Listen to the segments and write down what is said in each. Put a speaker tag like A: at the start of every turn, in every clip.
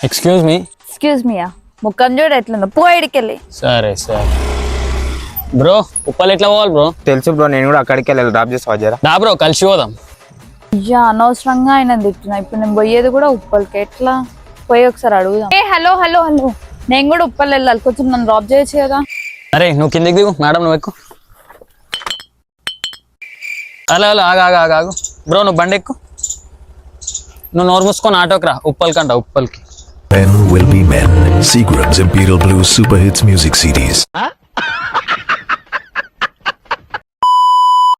A: Excuse me.
B: Excuse మీయా ముఖం చూడు ఎట్లుందో పోయిడికెళ్ళి.
A: సరే సరే బ్రో, ఉప్పల్ ఎట్లా పోవాలి బ్రో?
C: తెలుసు బ్రో, నేను కూడా అక్కడికి వెళ్ళాలి. డ్రాప్ చేసి వజరా
A: దా బ్రో, కలిసి పోదాం.
B: అయ్యా అనవసరంగా ఆయన తిట్టున్నా. ఇప్పుడు నేను పోయేది కూడా ఉప్పల్కి. ఎట్లా పోయి ఒకసారి అడుగుదాం. ఏ హలో హలో హలో, నేను కూడా ఉప్పల్ వెళ్ళాలి, కొంచెం నన్ను డ్రాప్ చేయొచ్చు కదా.
A: అరే నువ్వు కిందకి దిగు, మేడం నువ్వు ఎక్కు. అలా అలా ఆగు బ్రో, నువ్వు బండి ఎక్కు. నువ్వు నోరు మూసుకొని ఆటోకి రా, ఉప్పల్ కంట ఉప్పల్కి.
D: Men will be men. Seagram's Imperial Blues Super Hits Music CDs.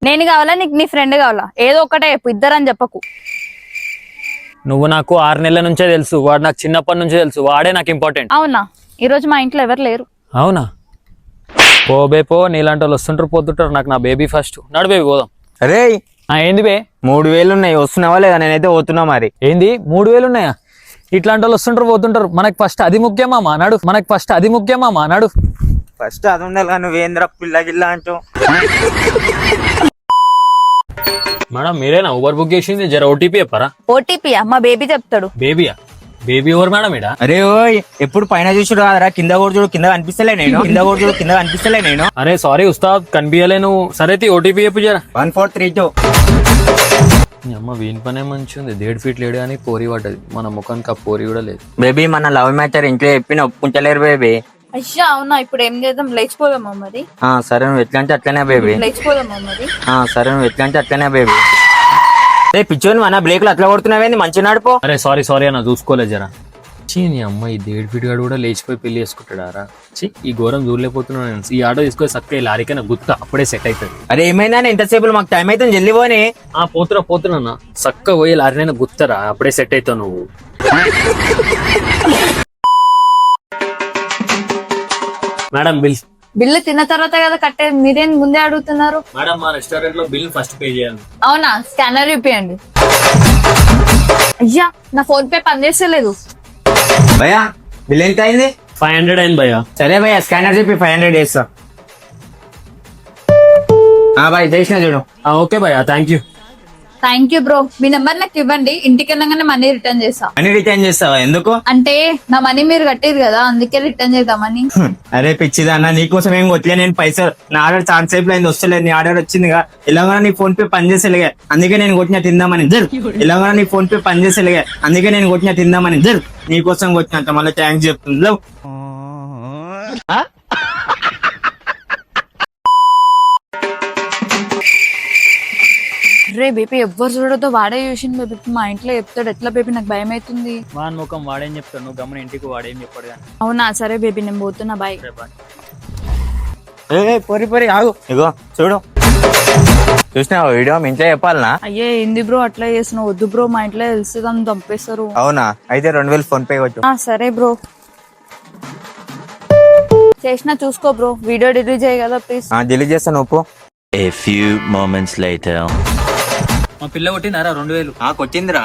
B: నేను కావాలా నీకు నీ ఫ్రెండ్ కావాలా? ఏదో ఒకటే చెప్పు, ఇద్దరని చెప్పకు.
A: నువ్వు నాకు 6 నెలల నుంచే తెలుసు, వాడు నాకు చిన్నప్పటి నుంచే తెలుసు, వాడే నాకు ఇంపార్టెంట్.
B: అవునా? ఈరోజు మా ఇంట్లో ఎవరు లేరు.
A: అవునా? పో నీలాంటి వాళ్ళు వస్తుంటారు పోతుంటారు, నాకు నా బేబీ ఫస్ట్. నడు బేబీ పోదాం.
C: అరే
A: ఏంది బే?
C: 3000 ఉన్నాయి, వస్తున్నావా లేదా? నేనైతే పోతున్నా. మరి
A: ఏంది 3000 ఉన్నాయా? ఇట్లాంటి వాళ్ళు వస్తుంటారు పోతుంటారు, మనకి ఫస్ట్ అది ముఖ్యమా నాడు? నాడు
C: ఫస్ట్ అది ఉండాలి కానీ నువ్వేంద్ర పిల్ల గిల్ల అంటూ.
A: మేడం మీరేనా ఊబర్ బుక్ చేసింది? జర ఓటీపీ చెప్పరా.
B: ఓటీపీయా? మా బేబీ చెప్తాడు.
A: బేబీయా? బేబీ ఎవరు మేడం ఇడా?
C: అరే ఓయ్, ఎప్పుడు పైన చూసుడు కాదరా, కింద కూడా చూడు. కింద కనిపిస్తలే నేను.
A: అరే సారీ ఉస్తాద్, కనిపించలేను. సరే ఓటీపీ చెప్పు జరా.
C: 1432.
A: అమ్మ వీని పనే మంచి ఉంది, 1.5 feet లేడు అని పోరి పడ్డది, మన ముఖానికి ఆ పోరి కూడా లేదు.
C: బేబీ మన లవ్ మ్యాటర్ ఇంట్లో చెప్పిన ఒప్పుకుంటలేరు బేబీ.
B: అయ్యా అవునా? ఇప్పుడు ఏం చేద్దాం? లేచిపోదామా మరి?
C: సరే నువ్వు ఎట్లా అంటే అట్లనే బేబీ.
B: లేచిపోదామా మరి?
C: సరే నువ్వు ఎట్లా అంటే అట్లనే బేబీ. రే పిచ్చోని మన బ్రేక్లు అట్లా కొడుతున్నావేంది? మంచిగా నడిపో.
A: అరే సారీ అన్న, చూసుకోలేదు జరా. నీ అమ్మ ఈ 1.5 feet గాడు కూడా లేచిపోయి పెళ్లి చేసుకుంటాడారా? ఈ ఘోరం చూడలేకపోతున్నాను. ఈ ఆటో తీసుకొని సక్క లారీకైనా గుత్త, అప్పుడే సెట్ అవుతుంది.
C: అరే ఏమైందా? ఇంతసేపు మాకు టైం అయితే జల్లి పోనీ.
A: పోతున్నా సక్క పోయి లారీనైనా గుత్తరా, అప్పుడే సెట్ అవుతావు నువ్వు. మేడం
B: బిల్లు తిన్న తర్వాత కదా కట్టే, మీరేం ముందే అడుగుతున్నారు?
A: మేడం మా రెస్టారెంట్ లో బిల్ ఫస్ట్ పే చేయాలి.
B: అవునా? స్కానర్ చూపియండి. అయ్యా నా ఫోన్ పే పనిచేస్తలేదు.
C: భయ్యా బిల్ ఎంత అయింది?
A: 500 అయింది భయ్యా.
C: సరే భయ్యా, స్కానర్ చెప్పి 500 వేస్తా. బాయ్ చేసిన చూడు.
A: ఓకే భయ్యా, thank
B: you bro. Me number నాకు ఇవ్వండి, ఇంటికి వెళ్ళగానే మనీ రిటర్న్ చేస్తా.
C: మనీ రిటర్న్ చేస్తావా? ఎందుకు?
B: అంటే నా మనీ మీరు కట్టారు కదా, అందుకే రిటర్న్ చేద్దామని.
C: అరే పిచ్చిదన్న, నీకోసం ఏం కొట్టలే నేను పైసలు. నా ఆర్డర్ ఛాన్స్ సేపు అయింది, వస్తలేదు. నీ ఆర్డర్ వచ్చిందిగా, ఇలాగా నీ ఫోన్ పే పనిచేసేలాగా, అందుకే నేను కొట్టిన తిందామని. ఇలాగా నీ ఫోన్ పే పనిచేసేలాగా, అందుకే నేను కొట్టిన తిందామని. నీకోసం కొట్టినంత మళ్ళీ థ్యాంక్స్ చెప్తుంది.
B: రే బేబీ, ఎవ్వరు చూడదో వాడే చూసింది బేబీ. మా ఇంట్లో చెప్తాడు. ఎట్లా బేబీ? నాకు భయం అవుతుంది.
A: వాన్ ముఖం వాడేం చెప్తాడు, నువ్వు గమని ఇంటికి వాడేం చెప్పాడు కానీ.
B: అవునా? సరే బేబీ, నేను పోతున్నా. బాయ్.
C: పొరి ఆగు. ఇగో చూడు, చూసినావా వీడియో? మీ ఇంట్లో చెప్పాలనా?
B: అయ్యే ఏంది బ్రో అట్లా చేస్తున్నావు? వద్దు బ్రో, మా ఇంట్లో తెలిసి దాన్ని చంపేస్తారు.
C: అవునా? అయితే 2000 ఫోన్ పే కొట్టు.
B: సరే బ్రో, చేసినా చూసుకో బ్రో. వీడియో డిలీట్ చేయ కదా ప్లీజ్.
C: డిలీట్ చేస్తాను ఉప్పు.
E: A few moments later.
A: మా పిల్ల కొట్టినారా 2000?
C: కొట్టిందిరా,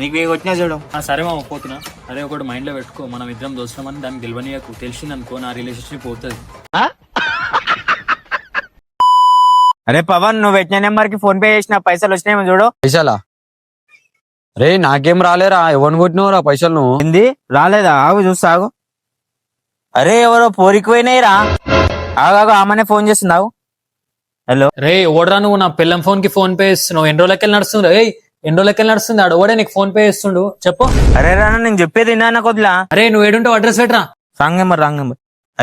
C: నీకు కొట్టినా చూడు.
A: సరే మామ పోతున్నా. అరే ఒకటి మైండ్ లో పెట్టుకో, మనం ఇద్దరం దోస్తామని దానికి తెలియనియకు. తెలిసిందనుకో నా రిలేషన్షిప్ పోతుంది.
C: అరే పవన్, నువ్వు పెట్టిన నెంబర్ కి ఫోన్ పే చేసిన పైసలు వచ్చినాయేమో చూడు.
F: పైసలా? రే నాకేం రాలేరా, ఎవరిని కొట్టినవరా పైసలు నువ్వు?
C: ఏంది రాలేదా? ఆగు చూస్తా, ఆగు. అరే ఎవరో పోరికి పోయినాయిరా. ఆగాగు, ఆమెనే ఫోన్ చేస్తున్నావు. హలో
A: రే ఓడరా, నువ్వు నా పిల్లం ఫోన్ కి ఫోన్ పే ఇస్తున్నావు. ఎన్ని రోజులకెళ్ళి నడుస్తుంది ఆడు? ఓడే నీకు ఫోన్ పే ఇస్తుండు, చెప్పు.
C: అరే రానా, నేను చెప్పేది విన్నా కొద్దిలా.
A: అరే నువ్వు ఏడుంటావు, అడ్రస్ పెట్టరా.
C: Wrong number.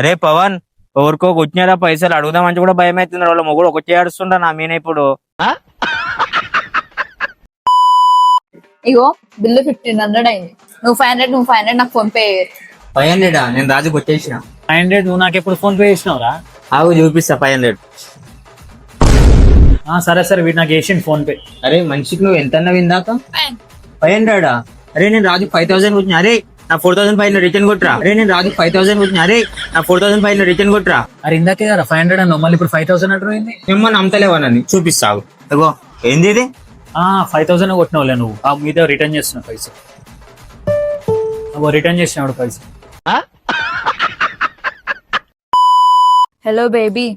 C: అరే పవన్, ఎవరికో కొట్టినారా పైసలు? అడుగుదామంటే కూడా భయం అవుతుంది. వాళ్ళ మొగుడు ఒకటి ఆడుస్తుంటా నా మీద ఇప్పుడు.
B: ఇగో బిల్లు 1500 అయింది. నువ్వు 500 నాకు ఫోన్ పే.
C: 500 నేను రాజు కొట్టేసిన.
A: 500 నువ్వు నాకు ఎప్పుడు ఫోన్ పే చేసినావురా?
C: ఆగు చూపిస్తా. 500.
A: సరే వీటి నాకు వేసిండు ఫోన్ పే.
C: అరే మనిషికి నువ్వు ఎంత విందాక? 500. అరే నేను రాజు 5000 కొట్టిన. అరే నా 4500 రిటర్న్ కొట్టరా. అరే నేను రాజు 5000 కొట్టిన. అరే నా 4500 రిటర్న్ కొట్టరా.
A: అరే ఇందాకే కదా 500 అన్నావు, మళ్ళీ ఇప్పుడు 5000 అంటున్నావు.
C: మిమ్మల్ని నమ్మతలేవని చూపిస్తావు. ఇగో ఏంది ఇది?
A: 5000 కొట్టినావులే నువ్వు. ఆ మీద రిటర్న్ చేస్తున్నావు పైసలు. రిటర్న్ చేసినాడు పైసలు.
B: Hello baby.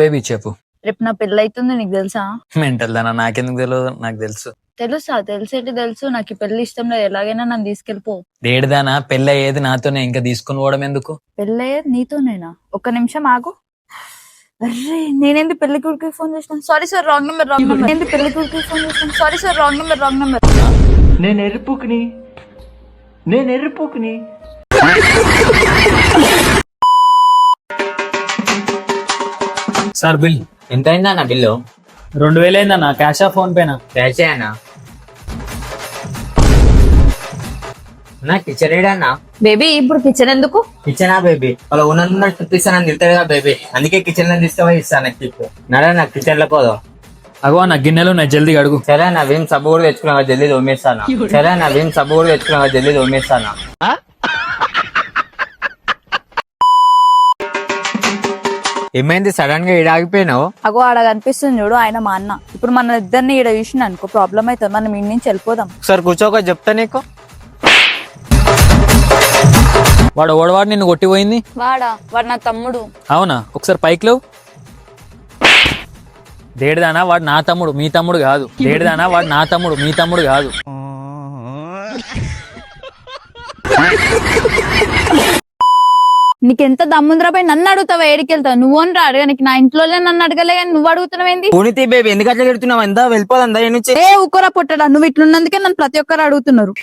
A: బేబీ చెప్పు.
B: రేపు నా పెళ్ళి అవుతుంది, నీకు తెలుసా?
A: మెంటల్ దానా, నాకెందుకు తెలియదు? నాకు తెలుసు.
B: తెలుసు నాకు ఈ పెళ్లి ఇష్టం లేదు, ఎలాగైనా నన్ను తీసుకెళ్ళిపో.
A: దేడిదానా, పెళ్ళి అయ్యేది నాతోనే, ఇంకా తీసుకుని పోవడం ఎందుకు?
B: పెళ్ళి అయ్యేది నీతోనేనా? ఒక్క నిమిషం ఆగు. అర్రే నేనేంది పెళ్లి కొడుకు ఫోన్ చేసిన? Sorry sir, wrong number. ఏంది పెళ్లి కొడుకు ఫోన్ చేసిన? Sorry sir, wrong number.
G: నేను ఎరుపుకుని
A: సార్ బిల్
C: ఎంత అయిందన్న బిల్లు?
A: 2000 అయిందన్న. క్యాషా ఫోన్ పేనా?
C: క్యాషే అన్న. నా కిచెన్ ఏడన్నా?
B: బేబీ ఇప్పుడు కిచెన్ ఎందుకు?
C: కిచెనా బేబీ? వాళ్ళ ఉన్న చూపిస్తానని తిడతాడు కదా బేబీ, అందుకే కిచెన్ లో తీసుకుపోయి ఇస్తాను టిప్. నడా నాకు కిచెన్ లో పోదు.
A: అగో నా గిన్నెలు ఉన్నాయి, జల్దీ అడుగు.
C: సరే నా విమ్ సబ్బు కూడా తెచ్చుకున్నా, జల్దీ తోమేస్తాను. ఏమైంది సడన్ గా ఈడ ఆగిపోయినావు?
B: అగో ఆడ కనిపిస్తుంది చూడు, ఆయన మా అన్న. ఇప్పుడు మన ఇద్దరిని ఈడ చూసిన అనుకో ప్రాబ్లం అవుతుంది, మనం ఇంటి నుంచి వెళ్ళిపోదాం.
C: ఒకసారి కూర్చోక చెప్తా నీకు.
A: వాడు ఓడవాడు నిన్ను కొట్టిపోయింది.
B: వాడు నా తమ్ముడు.
A: అవునా? ఒకసారి పైకి లేవు. దేడిదానా, వాడు నా తమ్ముడు, మీ తమ్ముడు కాదు. దేడిదానా, వాడు నా తమ్ముడు, మీ తమ్ముడు కాదు.
B: నీకెంత దమ్ముందిరా పోయి నన్ను అడుగుతావా? ఏడికి వెళ్తావు? నువ్వు రా అడగనికి, నా ఇంట్లోనే నన్ను అడగలే కానీ నువ్వు అడుగుతున్నావు ఏంది?
C: పూనితి బేబీ ఎందుకు అట్లా తిడుతున్నావు? అంతా వెళ్ళిపోదా ఈ నుంచి?
B: ఏ ఊకోరా పుట్టడా, నువ్వు ఇట్లున్నందుకే నన్ను ప్రతి ఒక్కరు అడుగుతున్నారు.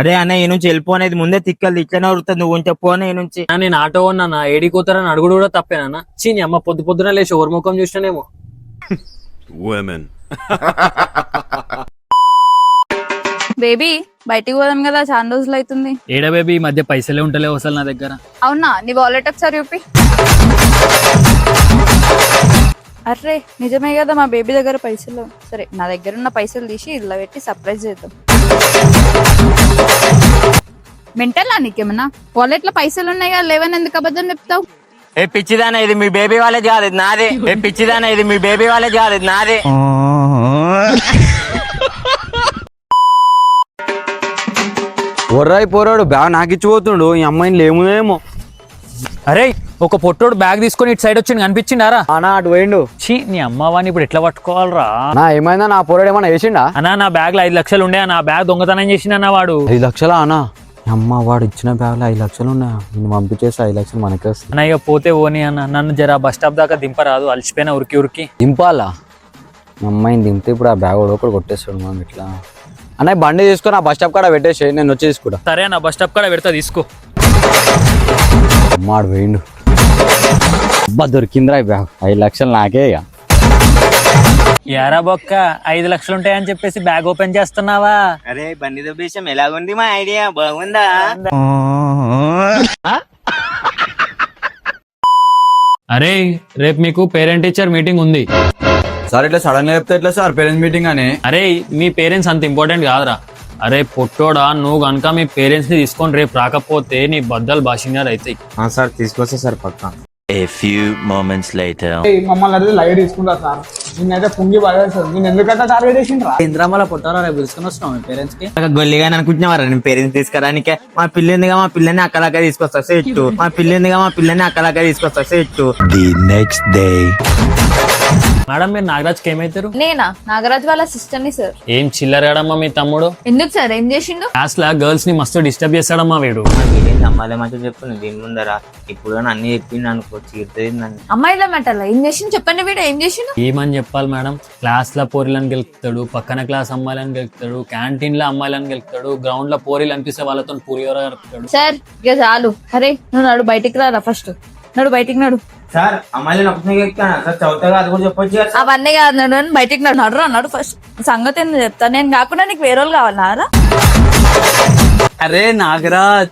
C: అదే అన్న ఈ నుంచి వెళ్ళిపోనేది ముందే తిక్కలు ఇట్లనే ఉరుతుంది, నువ్వు ఉంటే పోనే ఈ నుంచి.
A: నేను ఆటో ఉన్నా, ఏడిపోతారని అడుగుడు కూడా తప్పేనా? చీని అమ్మ పొద్దున లేచి ఓర్ ముఖం చూసినానేమో.
B: బేబీ బయటికి పోదాం కదా, చాలా రోజులు అవుతుంది.
A: ఏడా బేబీ, ఈ మధ్య పైసలే ఉంటలేవు అసలు నా దగ్గర.
B: అవునా? నీ వాలెట్ ఒకసారి చూపి. అర్రే నిజమే కదా, మా బేబీ దగ్గర పైసలు. సరే నా దగ్గర ఉన్న పైసలు తీసి ఇలా పెట్టి సర్ప్రైజ్ చేద్దాం. మెంటల్లా నీకేమన్నా? వాలెట్ లో పైసలు ఉన్నాయి కదా, లేవని ఎందుకు అబద్ధం చెప్తావు?
C: ఏ పిచ్చిదానా, ఇది మీ బేబీ వాళ్ళది కాదు, ఇది నాదే. ఏ పిచ్చిదానా, ఇది మీ బేబీ వాళ్ళది కాదు, ఇది నాదే.
F: ఒర్రాయి పోరాడు బ్యాగ్ నాకు ఇచ్చిపోతుండు, ఈ అమ్మాయిని లేమునేమో.
A: అరే ఒక పొట్టోడు బ్యాగ్ తీసుకొని ఇటు సైడ్ వచ్చి కనిపించిండారా?
F: అన్నా అటు పోయిండు.
A: చీ నీ అమ్మవాని ఇప్పుడు ఎట్లా పట్టుకోవాలరా?
F: నా ఏమైందా, నా పోరాడు ఏమన్నా వేసిండా?
A: అన్నా నా బ్యాగ్ లో 5 లక్షలు ఉండే, నా బ్యాగ్ దొంగతనం చేసిన వాడు.
F: 5 లక్షలా అన్నా? అమ్మ వాడు ఇచ్చిన బ్యాగ్ లో 5 లక్షలు ఉన్నాయా? నేను పంపించేసి 5 లక్షలు మనకే వస్తాయి.
A: అన్న ఇక పోతే ఓని అన్న, నన్ను జర బస్ స్టాప్ దాకా దింపరాదు, అలసిపోయినా ఉరికి.
F: దింపాలా? అమ్మాయిని దింపితే ఇప్పుడు ఆ బ్యాగ్ ఒకటి కొట్టేస్తాడు. మనం ఇట్లా అన్నయ్య బండి తీసుకొని ఆ బస్ స్టాప్ కాడ పెట్టేసి నేను వచ్చి తీసుకుంటా.
A: సరే అన్న, బస్ స్టాప్ కాడ పెడతా, తీసుకో.
F: అమ్మాడు పోయిండు. అబ్బా దొరికిందిరా ఈ బ్యాగ్, 5 లక్షలు నాకే. ఇక
A: యారా బొక్క 5 లక్షలు ఉంటాయని చెప్పేసి బ్యాగ్ ఓపెన్ చేస్తున్నావా?
C: అరే బండి దొబ్బేశం ఎలాగుంది మా ఐడియా, బాగుందా?
A: అరే రేపు మీకు పేరెంట్ టీచర్ మీటింగ్ ఉంది.
F: సార్ ఇట్లా సడన్ గా చెప్తే ఎట్లా సార్ పేరెంట్స్ మీటింగ్ అని?
A: అరే మీ పేరెంట్స్ అంత ఇంపార్టెంట్ కాదురా. అరే పొట్టోడా, నువ్వు కనుక మీ పేరెంట్స్ ని తీసుకొని రేపు రాకపోతే నీ బద్దలు బాషింగారు అవుతాయి.
C: సార్ తీసుకొస్తా సార్ పక్కా.
E: A few moments later.
H: మమ్మల్ని అడిగితే లైట్ తీసుకుంటా సార్, నేనైతే పొంగి పడేస్తాను. నేను ఎందుకంటే టార్గెట్ చేసిండ్రా?
A: ఇంద్రామల పొట్టారా రేపు తీసుకొని వస్తున్నావు మీ పేరెంట్స్ కి?
C: గొల్లిగా అనుకుంటున్నావారా నేను పేరెంట్స్ తీసుకురానికే? మా పిల్లిందిగా మా పిల్లని అక్కలాగా తీసుకొస్తా సెట్టు. మా పిల్లిందిగా మా పిల్లని అక్కలాగా తీసుకొస్తా set.
D: The next day.
A: Madam మీరు నాగరాజ్కి ఏమైతారు?
B: నేనా? నాగరాజ్ వాళ్ళ సిస్టర్ ని సార్.
A: ఏం చిల్లరడమ్మా మీ తమ్ముడు.
B: ఎందుకు సార్, ఏం చేసిండు?
A: క్లాస్ లా గర్ల్స్ ని మస్తు డిస్టర్బ్ చేస్తాడమ్మా వీడు.
C: అమ్మాయిల మధ్య చెప్పు దీని ముందరా, ఇప్పుడు అన్ని చెప్పిండు అనుకో చీరుతుంది నన్ను.
B: అమ్మాయిల మాటలా ఏం చేసిండు చెప్పండి, వీడు ఏం చేసిండు?
A: ఏమని చెప్పాలి మేడం? క్లాస్ లో పోరీలను గెలుపుతాడు, పక్కన క్లాస్ అమ్మాయిలను గెలుపుతాడు, క్యాంటీన్ లో అమ్మాయిలను గెలుపుతాడు, గ్రౌండ్ లో పోరీలు అనిపిస్తే వాళ్ళతో పూరియోర గడుపుతాడు.
B: సార్ ఇక చాలు. అరే నువ్వు నడు, బయటికి రారా ఫస్ట్. నడు బయటికి నడు.
C: సార్ అమ్మాయిలను ఒకటే చెప్తాను సార్, చదువుతాగా అది కూడా చెప్పొచ్చు కదా.
B: అవన్నీ కాదు, నడు అని బయటికి నడు. నడురా నడు ఫస్ట్. సంగతి ఏందో చెప్తాను. నేను కాకుండా నీకు వేరే వాళ్ళు కావాలా?
F: అరే నాగరాజ్